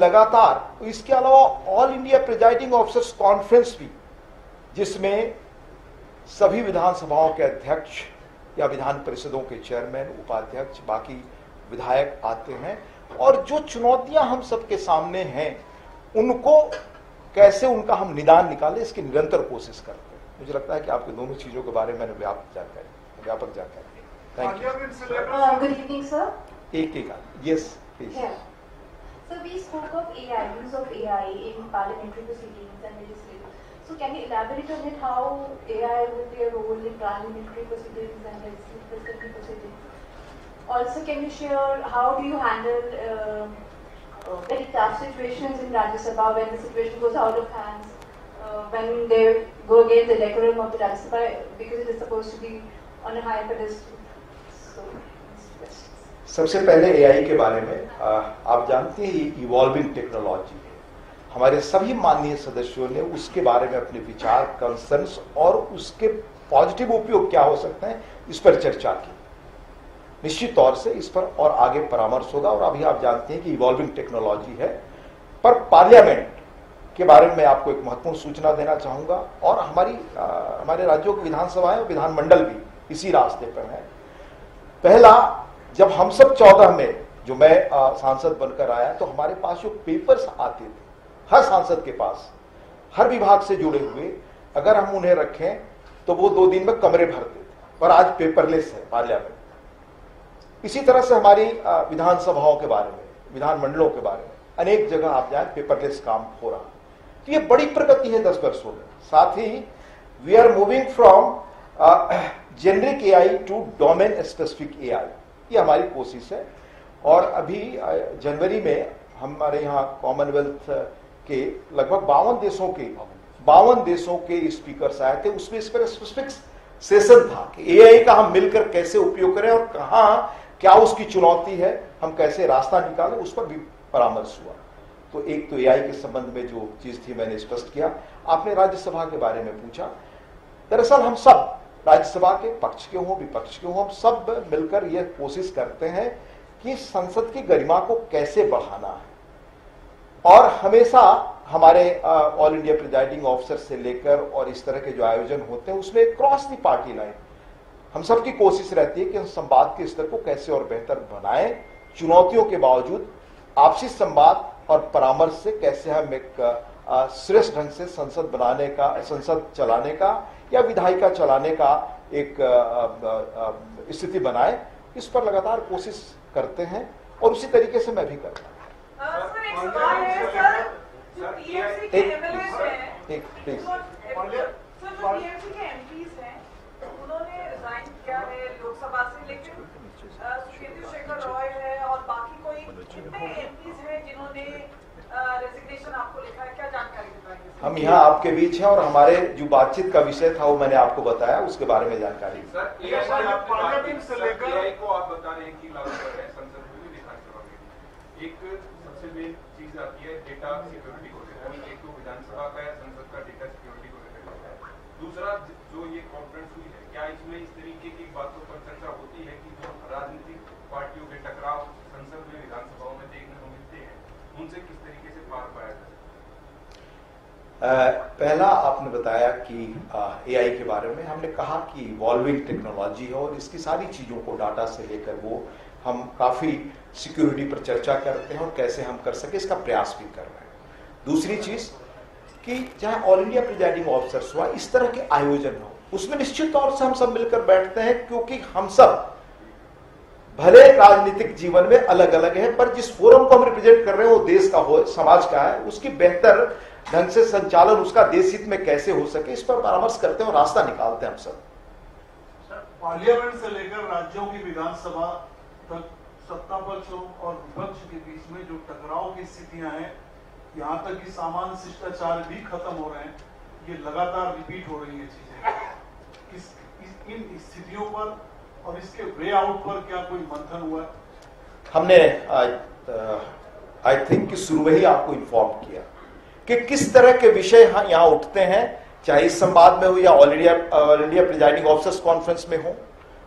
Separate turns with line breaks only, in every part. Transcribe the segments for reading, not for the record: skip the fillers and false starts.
लगातार, इसके अलावा all India presiding officers conference भी, जिसमें सभी विधानसभाओं के अध्यक्ष या विधान परिषदों के चेयरमैन, उपाध्यक्ष, बाकी विधायक आते हैं, और जो चुनौतियां हम सबके सामने हैं उनको कैसे उनका हम निदान निकालें, इसकी निरंतर कोशिश करते हैं। मुझे लगता है कि आपके दोनों चीजों के बारे में व्यापक जानकारी। Thank you.
Good evening sir.
एक yes please.
So we spoke of AI, use of AI in parliamentary proceedings and legislative. So can you elaborate on it, how AI will play a role in parliamentary proceedings and legislative proceedings? Also, can you share how do you handle very tough situations in Rajya Sabha when the situation goes out of hands, when they go against the decorum of the Rajya Sabha because it is supposed to be on a higher pedestal? So,
सबसे पहले AI के बारे में आप जानते हैं ये evolving technology है। हमारे सभी माननीय सदस्यों ने उसके बारे में अपने विचार, कंसर्न्स और उसके पॉजिटिव उपयोग क्या हो सकते हैं इस पर चर्चा की। निश्चित तौर से इस पर और आगे परामर्श होगा, और अभी आप जानते हैं कि इवॉल्विंग टेक्नोलॉजी है। पर पार्लियामेंट के बारे में आपको एक महत्वपूर्ण सूचना देना चाहूंगा, और हमारे राज्यों की विधानसभा और विधानमंडल भी इसी रास्ते पर है। पहला, जब हम सब 14 में जो मैं सांसद बनकर आया तो हमारे पास जो पेपर्स आते थे, हर सांसद के पास, हर विभाग से जुड़े हुए, अगर हम उन्हें रखें तो वो 2 दिन में कमरे भरते थे, और आज पेपरलेस है पार्लियामेंट। इसी तरह से हमारी विधानसभाओं के बारे में, विधानमंडलों के बारे में अनेक जगह आप जाए पेपरलेस काम हो रहा। तो ये बड़ी प्रगति है 10 वर्षों में। साथ ही we are moving from generic AI to domain specific AI, ये हमारी कोशिश है। और अभी जनवरी में हमारे यहाँ कॉमनवेल्थ के लगभग 52 देशों के स्पीकर्स आए थे। उसमें इस पर स्पेसिफिक सेशन था कि एआई का हम मिलकर कैसे उपयोग करें और कहाँ क्या उसकी चुनौती है, हम कैसे रास्ता निकालें, उस पर भी परामर्श हुआ। तो एक तो एआई के संबंध में जो चीज थी मैंने स्पष्ट किया। आपने राज्यसभा के बारे में पूछा। दरअसल हम सब राज्यसभा के पक्ष के हों, विपक्ष के हों, हम सब मिलकर यह कोशिश करते हैं कि संसद की गरिमा को कैसे बढ़ाना है। और हमेशा हमारे ऑल इंडिया प्रिजाइडिंग ऑफिसर से लेकर और इस तरह के जो आयोजन होते हैं उसमें क्रॉस द पार्टी लाइन हम सबकी कोशिश रहती है कि हम संवाद के स्तर को कैसे और बेहतर बनाएं। चुनौतियों के बावजूद आपसी संवाद और परामर्श से कैसे हम एक श्रेष्ठ ढंग से संसद बनाने का, संसद चलाने का या विधायिका चलाने का एक स्थिति बनाए, इस पर लगातार कोशिश करते हैं और उसी तरीके से मैं भी करता हूँ।
लोकसभा से, लेकिन शेखर रॉय है और बाकी कोई कितने एमपीज हैं जिन्होंने रेजिग्नेशन आपको लिखा है, क्या जानकारी बताएंगे?
हम यहाँ आपके बीच हैं और हमारे जो बातचीत का विषय था वो मैंने आपको बताया, उसके बारे में जानकारी।
पार्लियामेंट से लेकर एआई को आप बता रहे हैं कि लागू कर रहे हैं संसद में भी, विधानसभा में। एक सबसे मेन चीज आती है डेटा सिक्योरिटी को लेकर। एक तो विधानसभा का या संसद का डेटा सिक्योरिटी को लेकर। दूसरा, जो ये कॉन्फ्रेंस हुई है, क्या इसमें इस तरीके की बातों पर चर्चा होती है कि जो राजनीतिक पार्टियों के टकराव संसद में, विधानसभाओं में देखने को मिलते हैं, उनसे किस तरीके से पार पाया जाए?
पहला आपने बताया कि एआई के बारे में हमने कहा कि इवॉल्विंग टेक्नोलॉजी है और इसकी सारी चीजों को डाटा से लेकर वो हम काफी सिक्योरिटी पर चर्चा करते हैं और कैसे हम कर सके इसका प्रयास भी कर रहे हैं। दूसरी चीज कि चाहे ऑल इंडिया प्रिजाइडिंग ऑफिसर्स हुआ, इस तरह के आयोजन हो, उसमें निश्चित तौर से हम सब मिलकर बैठते हैं, क्योंकि हम सब भले राजनीतिक जीवन में अलग अलग है, पर जिस फोरम को हम रिप्रेजेंट कर रहे हैं वो देश का हो, समाज का है, उसकी बेहतर ढंग से संचालन उसका देश हित में कैसे हो सके, इस पर परामर्श करते हैं और रास्ता निकालते हैं हम सब।
पार्लियामेंट से लेकर राज्यों की विधानसभा तक सत्ता पक्षों और विपक्ष के बीच में जो टकराव की स्थितियां हैं, यहाँ तक कि सामान्य शिष्टाचार भी खत्म हो रहे हैं, ये लगातार रिपीट हो रही है चीजें। इन स्थितियों पर और इसके वे आउट पर क्या कोई मंथन हुआ?
हमने आई थिंक कि शुरू में ही आपको इन्फॉर्म किया कि किस तरह के विषय यहाँ उठते हैं, चाहे इस संवाद में हो या all India presiding officers conference में हो।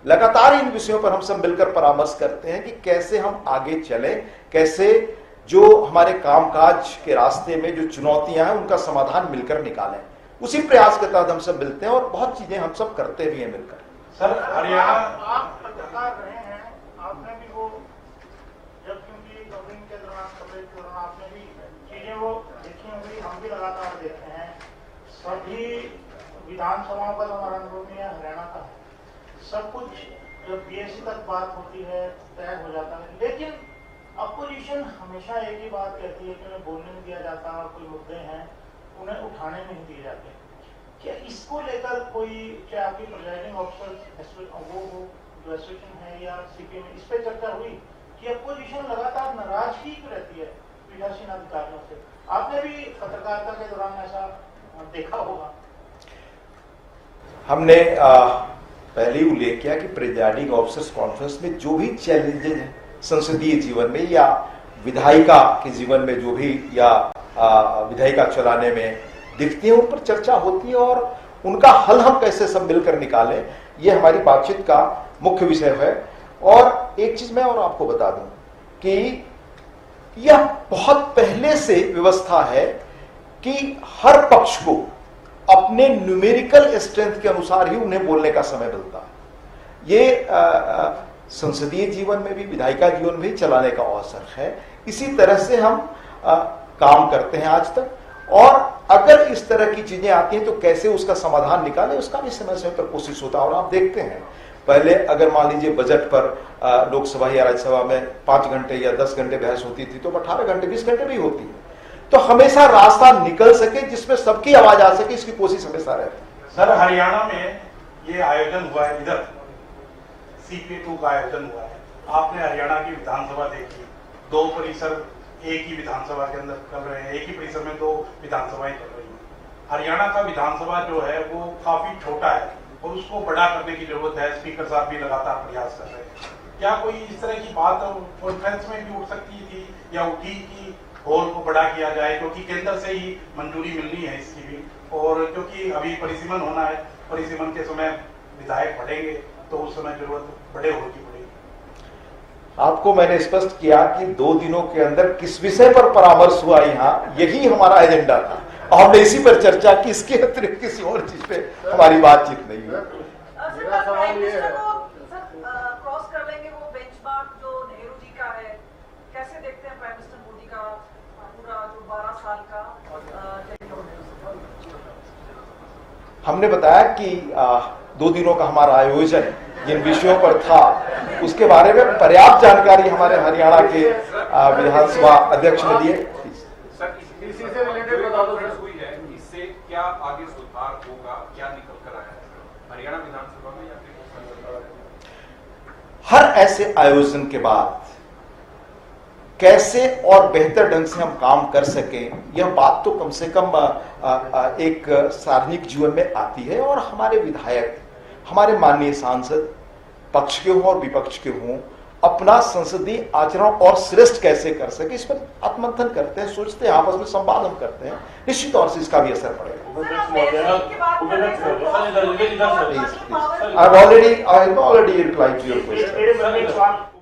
लगातार इन विषयों पर हम सब मिलकर परामर्श करते हैं कि कैसे हम आगे चलें, कैसे जो हमारे कामकाज के रास्ते में जो चुनौतियां हैं उनका समाधान मिलकर निकालें। उसी प्रयास के तहत हम सब मिलते हैं और बहुत चीजें हम सब करते भी हैं मिलकर।
सर हरियाणा
आप पत्रकार रहे हैं, आपने भी वो जब क्योंकि कवरिंग के दौरान कवरेज के दौरान आपने भी चीजें वो देखी होंगी, हम भी लगातार देखते हैं। सभी विधानसभाओं का तो हमारा अनुभव नहीं है, हरियाणा का है। सब कुछ जब बीएससी तक बात होती है तय हो जाता है, लेकिन अपोजिशन हमेशा एक ही बात कहती है कि उन्हें बोलने नहीं दिया जाता, कोई मुद्दे हैं उन्हें उठाने नहीं दिए जाते। क्या इसको लेकर कोई, चाहे आपकी प्रिजाइडिंग ऑफिसर वो जो एसोसिएशन है या सीपीएम, इस पे चर्चा हुई कि अपोजिशन लगातार नाराजगी क्यों रहती है पीठासीन अधिकारियों से? आपने भी पत्रकारिता के दौरान ऐसा देखा होगा।
हमने पहले ही उल्लेख किया कि प्रिजाइडिंग ऑफिसर्स कॉन्फ्रेंस में जो भी चैलेंजेस हैं संसदीय जीवन में या विधायिका के जीवन में जो भी या विधायिका चलाने में दिखती है, उन पर चर्चा होती है और उनका हल हम कैसे सब मिलकर निकालें, ये हमारी बातचीत का मुख्य विषय है। और एक चीज मैं और आपको बता दूं कि यह बहुत पहले से व्यवस्था है कि हर पक्ष को अपने न्यूमेरिकल स्ट्रेंथ के अनुसार ही उन्हें बोलने का समय मिलता है। ये संसदीय जीवन में भी, विधायिका जीवन में भी चलाने का अवसर है। इसी तरह से हम काम करते हैं आज तक, और अगर इस तरह की चीजें आती हैं तो कैसे उसका समाधान निकालें, उसका भी समय समय पर कोशिश होता है। और आप देखते हैं, पहले अगर मान लीजिए बजट पर लोकसभा या राज्यसभा में 5 घंटे या 10 घंटे बहस होती थी, तो 18 घंटे 20 घंटे भी होती है। तो हमेशा रास्ता निकल सके जिसमें सबकी आवाज आ सके, इसकी कोशिश हमेशा रहती है।
सर हरियाणा में ये आयोजन हुआ है, इधर CP2 का आयोजन हुआ है। आपने हरियाणा की विधानसभा देखी, 2 परिसर एक ही विधानसभा के अंदर कर रहे हैं, एक ही परिसर में 2 विधानसभाएं चल रही हैं। हरियाणा का विधानसभा जो है वो काफी छोटा है और उसको बड़ा करने की जरूरत है। स्पीकर साहब भी लगातार प्रयास कर रहे हैं। क्या कोई इस तरह की बात कॉन्फ्रेंस में भी उठ सकती थी या उठी कि हॉल को बड़ा किया जाए, क्योंकि केंद्र से ही मंजूरी मिलनी है इसकी भी, और क्योंकि अभी परिसीमन होना है, परिसीमन के समय विधायक बढ़ेंगे तो उस समय जरूरत बड़े हॉल की पड़ेगी।
आपको मैंने स्पष्ट किया कि 2 दिनों के अंदर किस विषय पर परामर्श हुआ, यहाँ यही हमारा एजेंडा था। हमने इसी पर चर्चा की, इसके अतिरिक्त किसी और चीज पे हमारी बातचीत नहीं हुई।
मेरा सवाल ये है, क्रॉस कर लेंगे वो बेंचमार्क जो नेहरू जी का है, कैसे देखते हैं प्राइम मिनिस्टर मोदी का पूरा जो 12 साल का
हमने बताया कि 2 दिनों का हमारा आयोजन जिन विषयों पर था उसके बारे में पर्याप्त जानकारी हमारे हरियाणा के विधानसभा अध्यक्ष ने दी।
इसी से रिलेटेड बता दो हुई है, इससे क्या आगे सुधार होगा, क्या निकल कर आया है हरियाणा विधानसभा में या फिर
हर ऐसे आयोजन के बाद कैसे और बेहतर ढंग से हम काम कर सकें, यह बात तो कम से कम एक सार्वजनिक जीवन में आती है। और हमारे विधायक, हमारे माननीय सांसद पक्ष के हों और विपक्ष के हों, अपना संसदीय आचरण और श्रेष्ठ कैसे कर सके, इस पर आत्मंथन करते हैं, सोचते हैं, आपस में संवाद हम करते हैं। निश्चित तौर से इसका भी असर पड़ेगा। I have already replied to your question.